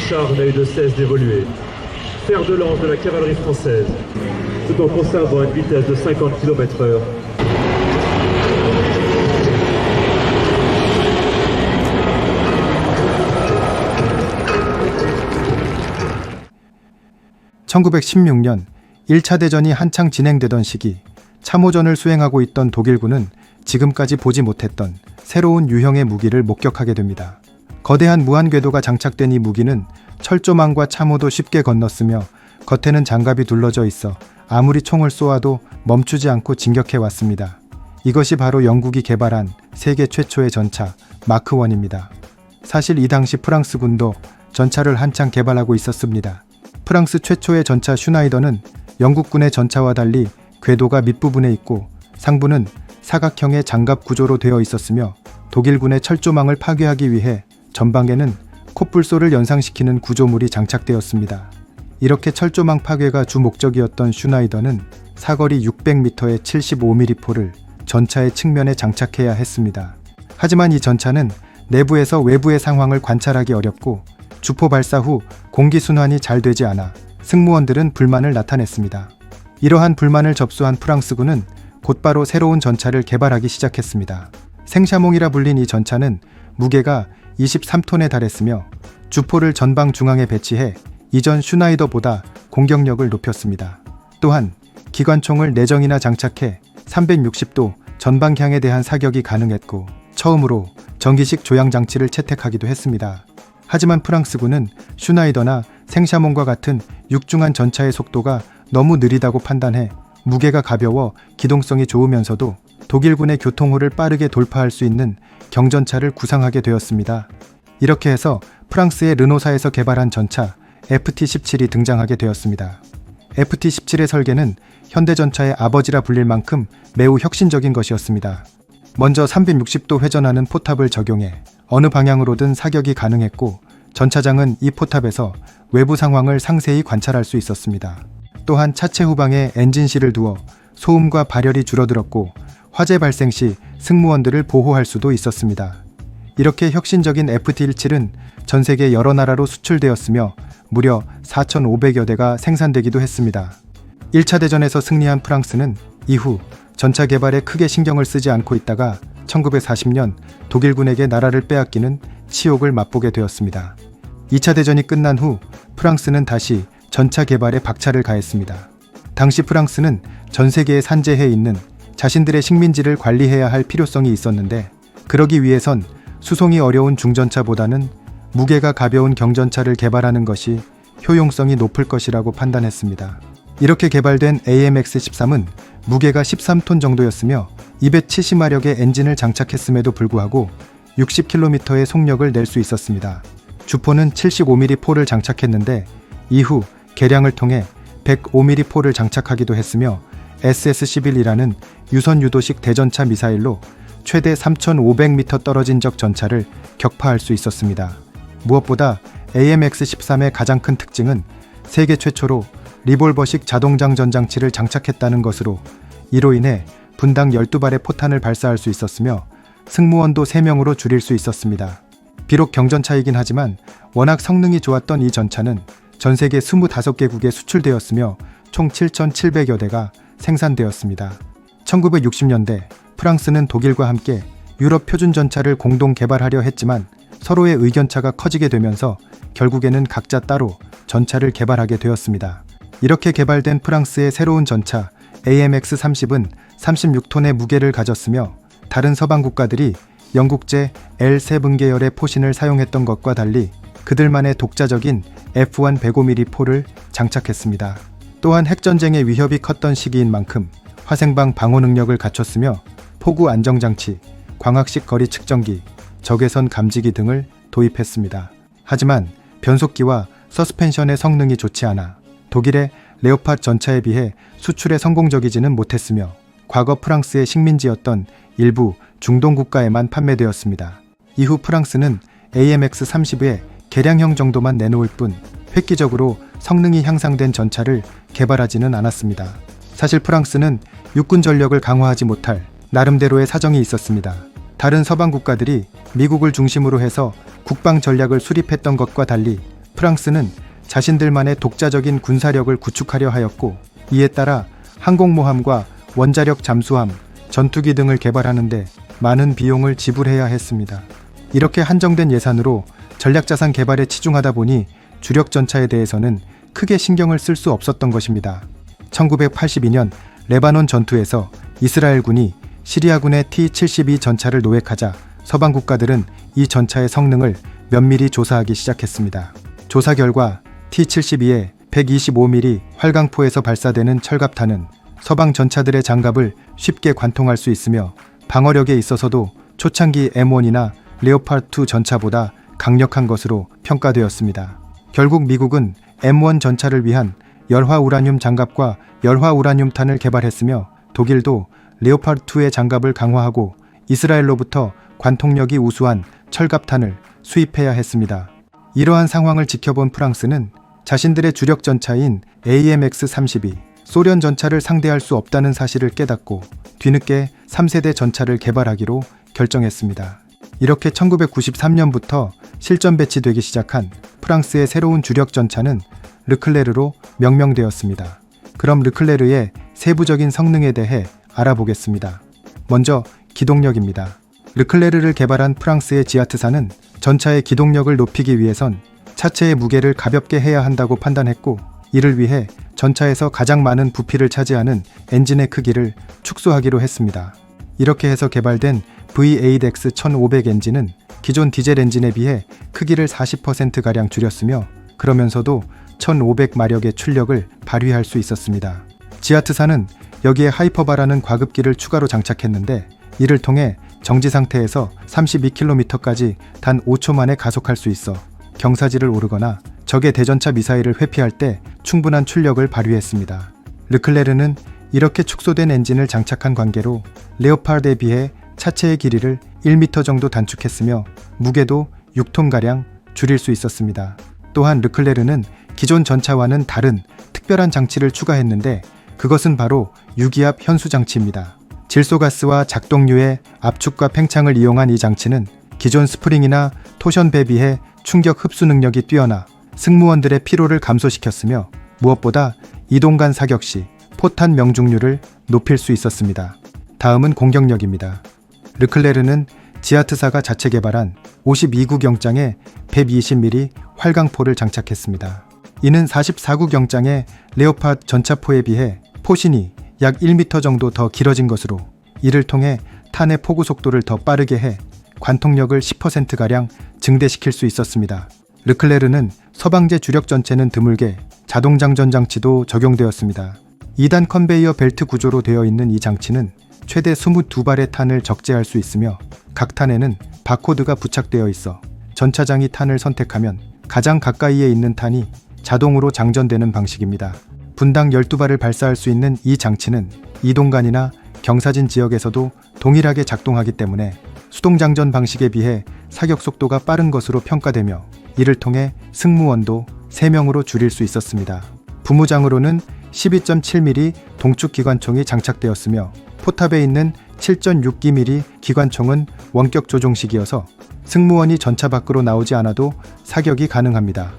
char n'a eu de cesse d'évoluer. Fer de lance de la cavalerie française, tout en conservant une vitesse de 50 km/h. (1916년) 1차 대전이 한창 진행되던 시기 참호전을 수행하고 있던 독일군은 지금까지 보지 못했던 새로운 유형의 무기를 목격하게 됩니다. 거대한 무한궤도가 장착된 이 무기는 철조망과 참호도 쉽게 건넜으며 겉에는 장갑이 둘러져 있어 아무리 총을 쏘아도 멈추지 않고 진격해 왔습니다. 이것이 바로 영국이 개발한 세계 최초의 전차 마크 1입니다. 사실 이 당시 프랑스군도 전차를 한창 개발하고 있었습니다. 프랑스 최초의 전차 슈나이더는 영국군의 전차와 달리 궤도가 밑부분에 있고 상부는 사각형의 장갑 구조로 되어 있었으며 독일군의 철조망을 파괴하기 위해 전방에는 콧불소를 연상시키는 구조물이 장착되었습니다. 이렇게 철조망 파괴가 주 목적이었던 슈나이더는 사거리 600m의 75mm 포를 전차의 측면에 장착해야 했습니다. 하지만 이 전차는 내부에서 외부의 상황을 관찰하기 어렵고 주포 발사 후 공기 순환이 잘 되지 않아 승무원들은 불만을 나타냈습니다. 이러한 불만을 접수한 프랑스군은 곧바로 새로운 전차를 개발하기 시작했습니다. 생샤몽이라 불린 이 전차는 무게가 23톤에 달했으며 주포를 전방 중앙에 배치해 이전 슈나이더보다 공격력을 높였습니다. 또한 기관총을 내정이나 장착해 360도 전방향에 대한 사격이 가능했고 처음으로 전기식 조향 장치를 채택하기도 했습니다. 하지만 프랑스군은 슈나이더나 생샤몽과 같은 육중한 전차의 속도가 너무 느리다고 판단해 무게가 가벼워 기동성이 좋으면서도 독일군의 교통호를 빠르게 돌파할 수 있는 경전차를 구상하게 되었습니다. 이렇게 해서 프랑스의 르노사에서 개발한 전차 FT-17이 등장하게 되었습니다. FT-17의 설계는 현대전차의 아버지라 불릴 만큼 매우 혁신적인 것이었습니다. 먼저 360도 회전하는 포탑을 적용해 어느 방향으로든 사격이 가능했고 전차장은 이 포탑에서 외부 상황을 상세히 관찰할 수 있었습니다. 또한 차체 후방에 엔진실을 두어 소음과 발열이 줄어들었고 화재 발생 시 승무원들을 보호할 수도 있었습니다. 이렇게 혁신적인 FT-17은 전 세계 여러 나라로 수출되었으며 무려 4,500여 대가 생산되기도 했습니다. 1차 대전에서 승리한 프랑스는 이후 전차 개발에 크게 신경을 쓰지 않고 있다가 1940년 독일군에게 나라를 빼앗기는 치욕을 맛보게 되었습니다. 2차 대전이 끝난 후 프랑스는 다시 전차 개발에 박차를 가했습니다. 당시 프랑스는 전 세계에 산재해 있는 자신들의 식민지를 관리해야 할 필요성이 있었는데 그러기 위해선 수송이 어려운 중전차보다는 무게가 가벼운 경전차를 개발하는 것이 효용성이 높을 것이라고 판단했습니다. 이렇게 개발된 AMX-13은 무게가 13톤 정도였으며 270마력의 엔진을 장착했음에도 불구하고 60km의 속력을 낼 수 있었습니다. 주포는 75mm 포를 장착했는데 이후 개량을 통해 105mm 포를 장착하기도 했으며 SS-11이라는 유선 유도식 대전차 미사일로 최대 3,500m 떨어진 적 전차를 격파할 수 있었습니다. 무엇보다 AMX-13의 가장 큰 특징은 세계 최초로 리볼버식 자동장 전장치를 장착했다는 것으로 이로 인해 분당 12발의 포탄을 발사할 수 있었으며 승무원도 3명으로 줄일 수 있었습니다. 비록 경전차이긴 하지만 워낙 성능이 좋았던 이 전차는 전 세계 25개국에 수출되었으며 총 7,700여 대가 생산되었습니다. 1960년대 프랑스는 독일과 함께 유럽 표준 전차를 공동 개발하려 했지만 서로의 의견차가 커지게 되면서 결국에는 각자 따로 전차를 개발하게 되었습니다. 이렇게 개발된 프랑스의 새로운 전차 AMX-30은 36톤의 무게를 가졌으며 다른 서방 국가들이 영국제 L7 계열의 포신을 사용했던 것과 달리 그들만의 독자적인 F1 105mm 포를 장착했습니다. 또한 핵전쟁의 위협이 컸던 시기인 만큼 화생방 방호 능력을 갖췄으며 포구 안정장치, 광학식 거리 측정기, 적외선 감지기 등을 도입했습니다. 하지만 변속기와 서스펜션의 성능이 좋지 않아 독일의 레오파드 전차에 비해 수출에 성공적이지는 못했으며 과거 프랑스의 식민지였던 일부 중동 국가에만 판매되었습니다. 이후 프랑스는 AMX-30의 개량형 정도만 내놓을 뿐 획기적으로 성능이 향상된 전차를 개발하지는 않았습니다. 사실 프랑스는 육군 전력을 강화하지 못할 나름대로의 사정이 있었습니다. 다른 서방 국가들이 미국을 중심으로 해서 국방 전략을 수립했던 것과 달리 프랑스는 자신들만의 독자적인 군사력을 구축하려 하였고, 이에 따라 항공모함과 원자력 잠수함, 전투기 등을 개발하는데 많은 비용을 지불해야 했습니다. 이렇게 한정된 예산으로 전략자산 개발에 치중하다 보니 주력 전차에 대해서는 크게 신경을 쓸 수 없었던 것입니다. 1982년 레바논 전투에서 이스라엘군이 시리아군의 T-72 전차를 노획하자 서방 국가들은 이 전차의 성능을 면밀히 조사하기 시작했습니다. 조사 결과 T-72의 125mm 활강포에서 발사되는 철갑탄은 서방 전차들의 장갑을 쉽게 관통할 수 있으며 방어력에 있어서도 초창기 M1이나 레오파드2 전차보다 강력한 것으로 평가되었습니다. 결국 미국은 M1 전차를 위한 열화 우라늄 장갑과 열화 우라늄탄을 개발했으며, 독일도 레오파드2의 장갑을 강화하고 이스라엘로부터 관통력이 우수한 철갑탄을 수입해야 했습니다. 이러한 상황을 지켜본 프랑스는 자신들의 주력 전차인 AMX-32 소련 전차를 상대할 수 없다는 사실을 깨닫고 뒤늦게 3세대 전차를 개발하기로 결정했습니다. 이렇게 1993년부터 실전 배치되기 시작한 프랑스의 새로운 주력 전차는 르클레르로 명명되었습니다. 그럼 르클레르의 세부적인 성능에 대해 알아보겠습니다. 먼저 기동력입니다. 르클레르를 개발한 프랑스의 지아트사는 전차의 기동력을 높이기 위해선 차체의 무게를 가볍게 해야 한다고 판단했고, 이를 위해 전차에서 가장 많은 부피를 차지하는 엔진의 크기를 축소하기로 했습니다. 이렇게 해서 개발된 V8X1500 엔진은 기존 디젤 엔진에 비해 크기를 40%가량 줄였으며, 그러면서도 1500마력의 출력을 발휘할 수 있었습니다. 지아트사는 여기에 하이퍼바라는 과급기를 추가로 장착했는데, 이를 통해 정지 상태에서 32km까지 단 5초 만에 가속할 수 있어 경사지를 오르거나 적의 대전차 미사일을 회피할 때 충분한 출력을 발휘했습니다. 르클레르는 이렇게 축소된 엔진을 장착한 관계로 레오파드에 비해 차체의 길이를 1m 정도 단축했으며 무게도 6톤가량 줄일 수 있었습니다. 또한 르클레르는 기존 전차와는 다른 특별한 장치를 추가했는데, 그것은 바로 유기압 현수 장치입니다. 질소가스와 작동류의 압축과 팽창을 이용한 이 장치는 기존 스프링이나 토션배에 비해 충격 흡수 능력이 뛰어나 승무원들의 피로를 감소시켰으며, 무엇보다 이동간 사격 시 포탄 명중률을 높일 수 있었습니다. 다음은 공격력입니다. 르클레르는 지아트사가 자체 개발한 52구경장의 120mm 활강포를 장착했습니다. 이는 44구경장의 레오파드 전차포에 비해 포신이 약 1m 정도 더 길어진 것으로, 이를 통해 탄의 포구 속도를 더 빠르게 해 관통력을 10%가량 증대시킬 수 있었습니다. 르클레르는 서방제 주력 전체는 드물게 자동장전 장치도 적용되었습니다. 2단 컨베이어 벨트 구조로 되어 있는 이 장치는 최대 22발의 탄을 적재할 수 있으며, 각 탄에는 바코드가 부착되어 있어 전차장이 탄을 선택하면 가장 가까이에 있는 탄이 자동으로 장전되는 방식입니다. 분당 12발을 발사할 수 있는 이 장치는 이동간이나 경사진 지역에서도 동일하게 작동하기 때문에 수동장전 방식에 비해 사격 속도가 빠른 것으로 평가되며, 이를 통해 승무원도 3명으로 줄일 수 있었습니다. 부무장으로는 12.7mm 동축 기관총이 장착되었으며, 포탑에 있는 7.62mm 기관총은 원격 조종식이어서 승무원이 전차 밖으로 나오지 않아도 사격이 가능합니다.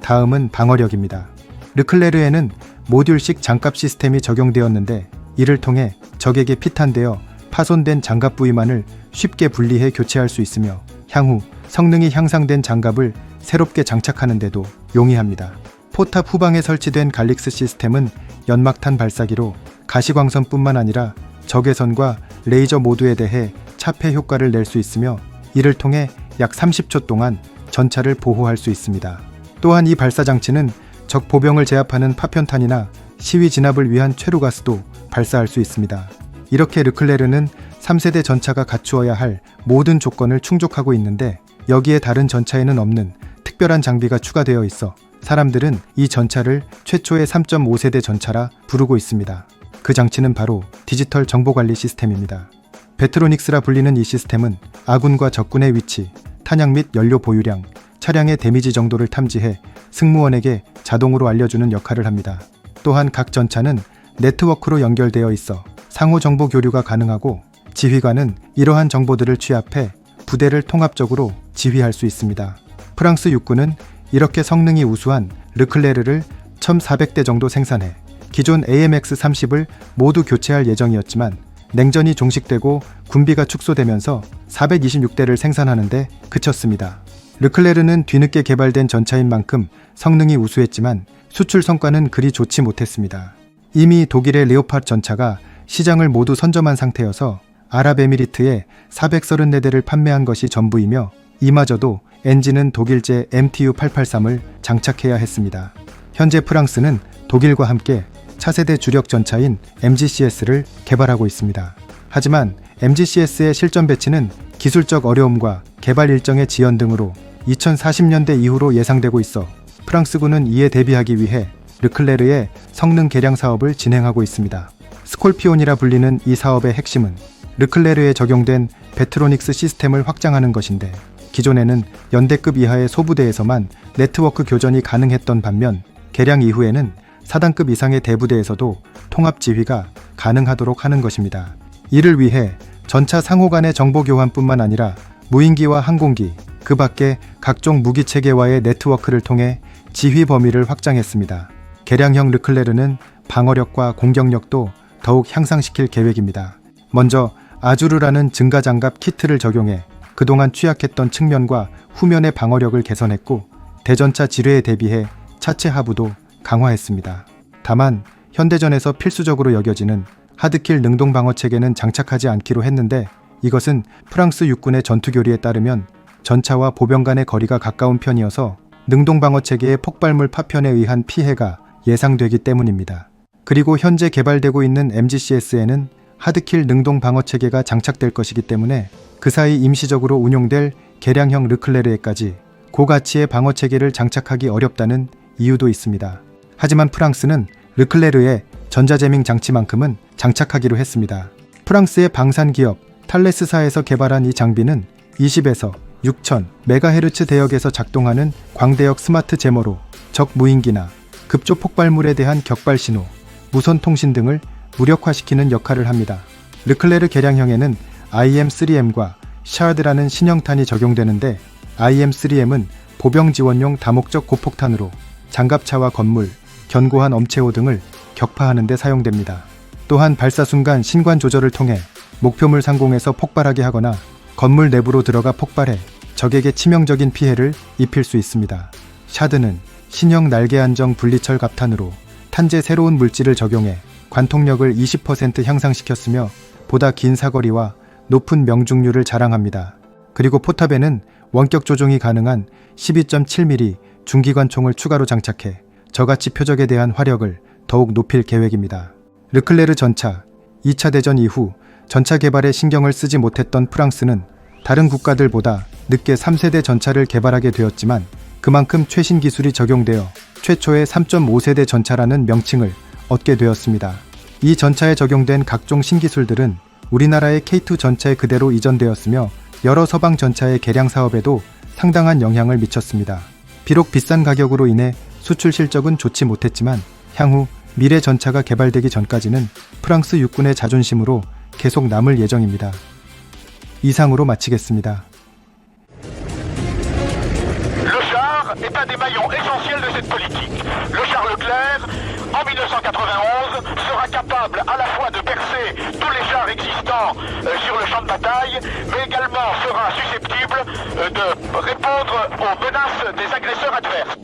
다음은 방어력입니다. 르클레르에는 모듈식 장갑 시스템이 적용되었는데, 이를 통해 적에게 피탄되어 파손된 장갑 부위만을 쉽게 분리해 교체할 수 있으며, 향후 성능이 향상된 장갑을 새롭게 장착하는 데도 용이합니다. 포탑 후방에 설치된 갈릭스 시스템은 연막탄 발사기로 가시광선뿐만 아니라 적외선과 레이저 모두에 대해 차폐 효과를 낼 수 있으며, 이를 통해 약 30초 동안 전차를 보호할 수 있습니다. 또한 이 발사 장치는 적 보병을 제압하는 파편탄이나 시위 진압을 위한 최루가스도 발사할 수 있습니다. 이렇게 르클레르는 3세대 전차가 갖추어야 할 모든 조건을 충족하고 있는데, 여기에 다른 전차에는 없는 특별한 장비가 추가되어 있어 사람들은 이 전차를 최초의 3.5세대 전차라 부르고 있습니다. 그 장치는 바로 디지털 정보관리 시스템입니다. 베트로닉스라 불리는 이 시스템은 아군과 적군의 위치, 탄약 및 연료 보유량, 차량의 데미지 정도를 탐지해 승무원에게 자동으로 알려주는 역할을 합니다. 또한 각 전차는 네트워크로 연결되어 있어 상호 정보 교류가 가능하고, 지휘관은 이러한 정보들을 취합해 부대를 통합적으로 지휘할 수 있습니다. 프랑스 육군은 이렇게 성능이 우수한 르클레르를 1400대 정도 생산해 기존 AMX-30을 모두 교체할 예정이었지만 냉전이 종식되고 군비가 축소되면서 426대를 생산하는데 그쳤습니다. 르클레르는 뒤늦게 개발된 전차인 만큼 성능이 우수했지만 수출 성과는 그리 좋지 못했습니다. 이미 독일의 레오파드 전차가 시장을 모두 선점한 상태여서 아랍에미리트에 434대를 판매한 것이 전부이며 이마저도 엔진은 독일제 MTU-883을 장착해야 했습니다. 현재 프랑스는 독일과 함께 차세대 주력 전차인 MGCS를 개발하고 있습니다. 하지만 MGCS의 실전 배치는 기술적 어려움과 개발 일정의 지연 등으로 2040년대 이후로 예상되고 있어 프랑스군은 이에 대비하기 위해 르클레르의 성능 개량 사업을 진행하고 있습니다. 스콜피온이라 불리는 이 사업의 핵심은 르클레르에 적용된 베트로닉스 시스템을 확장하는 것인데 기존에는 연대급 이하의 소부대에서만 네트워크 교전이 가능했던 반면 개량 이후에는 4단급 이상의 대부대에서도 통합 지휘가 가능하도록 하는 것입니다. 이를 위해 전차 상호 간의 정보 교환뿐만 아니라 무인기와 항공기, 그 밖에 각종 무기 체계와의 네트워크를 통해 지휘 범위를 확장했습니다. 개량형 르클레르는 방어력과 공격력도 더욱 향상시킬 계획입니다. 먼저 아주르라는 증가장갑 키트를 적용해 그동안 취약했던 측면과 후면의 방어력을 개선했고 대전차 지뢰에 대비해 차체 하부도 강화했습니다. 다만 현대전에서 필수적으로 여겨지는 하드킬 능동 방어 체계는 장착하지 않기로 했는데 이것은 프랑스 육군의 전투교리에 따르면 전차와 보병 간의 거리가 가까운 편이어서 능동 방어 체계의 폭발물 파편에 의한 피해가 예상되기 때문입니다. 그리고 현재 개발되고 있는 MGCS에는 하드킬 능동 방어 체계가 장착될 것이기 때문에 그 사이 임시적으로 운용될 개량형 르클레르에까지 고가치의 방어 체계를 장착하기 어렵다는 이유도 있습니다. 하지만 프랑스는 르클레르의 전자제밍 장치만큼은 장착하기로 했습니다. 프랑스의 방산 기업 탈레스사에서 개발한 이 장비는 20에서 6000 MHz 대역에서 작동하는 광대역 스마트 제머로 적 무인기나 급조 폭발물에 대한 격발 신호, 무선 통신 등을 무력화시키는 역할을 합니다. 르클레르 개량형에는 IM-3M과 샤드라는 신형탄이 적용되는데 IM-3M은 보병 지원용 다목적 고폭탄으로 장갑차와 건물, 견고한 엄체호 등을 격파하는 데 사용됩니다. 또한 발사 순간 신관 조절을 통해 목표물 상공에서 폭발하게 하거나 건물 내부로 들어가 폭발해 적에게 치명적인 피해를 입힐 수 있습니다. 샤드는 신형 날개 안정 분리철 갑탄으로 탄재 새로운 물질을 적용해 관통력을 20% 향상시켰으며 보다 긴 사거리와 높은 명중률을 자랑합니다. 그리고 포탑에는 원격 조종이 가능한 12.7mm 중기관총을 추가로 장착해 저가치 표적에 대한 화력을 더욱 높일 계획입니다. 르클레르 전차, 2차 대전 이후 전차 개발에 신경을 쓰지 못했던 프랑스는 다른 국가들보다 늦게 3세대 전차를 개발하게 되었지만 그만큼 최신 기술이 적용되어 최초의 3.5세대 전차라는 명칭을 얻게 되었습니다. 이 전차에 적용된 각종 신기술들은 우리나라의 K2 전차에 그대로 이전되었으며 여러 서방 전차의 개량 사업에도 상당한 영향을 미쳤습니다. 비록 비싼 가격으로 인해 수출 실적은 좋지 못했지만 향후 미래 전차가 개발되기 전까지는 프랑스 육군의 자존심으로 계속 남을 예정입니다. 이상으로 마치겠습니다. Le char est un des maillons essentiels de cette politique. Le char Leclerc, en 1991, sera capable à la fois de percer tous les chars existants sur le champ de bataille, mais également sera susceptible de répondre aux menaces des agresseurs adverses.